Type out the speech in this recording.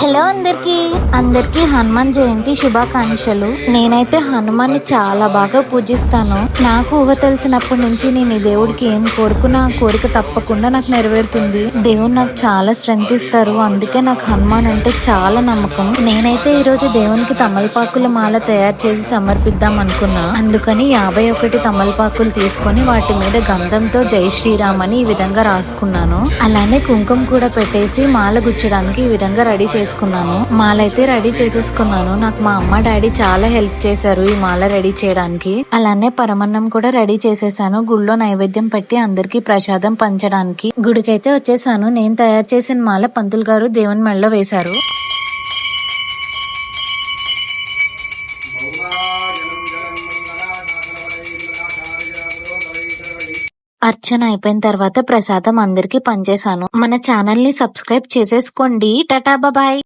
Hello అందరికి హనుమాన్ జయంతి శుభాకాంక్షలు. నేనైతే హనుమాన్ని చాలా బాగా పూజిస్తాను. నాకు ఊహ తెలిసినప్పటి నుంచి నేను ఈ దేవుడికి ఏం కోరుకున్నా ఆ కోరిక తప్పకుండా నాకు నెరవేరుతుంది. దేవుడు నాకు చాలా స్ట్రెంత్ ఇస్తారు. అందుకే నాకు హనుమాన్ అంటే చాలా నమ్మకం. నేనైతే ఈ రోజు దేవునికి తమలపాకుల మాల తయారు చేసి సమర్పిద్దాం అనుకున్నా. అందుకని 51 తమలపాకులు తీసుకొని వాటి మీద గంధంతో జై శ్రీరామ్ అని ఈ విధంగా రాసుకున్నాను. అలానే కుంకుమ కూడా పెట్టేసి మాల గుచ్చడానికి ఈ విధంగా రెడీ చేసుకున్నాను. మాల అయితే రెడీ చేసేసుకున్నాను. నాకు మా అమ్మ డాడీ చాలా హెల్ప్ చేశారు ఈ మాల రెడీ చేయడానికి. అలానే పరమన్నం కూడా రెడీ చేసేసాను. గుళ్ళో నైవేద్యం పెట్టి అందరికి ప్రసాదం పంచడానికి. గుడికైతే వచ్చేసాను. నేను తయారు చేసిన మాల పంతులు గారు దేవుని మెడలో వేశారు. అర్చన అయిపోయిన తర్వాత ప్రసాదం అందరికి పంచేశాను. మన ఛానల్ ని సబ్స్క్రైబ్ చేసేసుకోండి. టాటా బాయ్.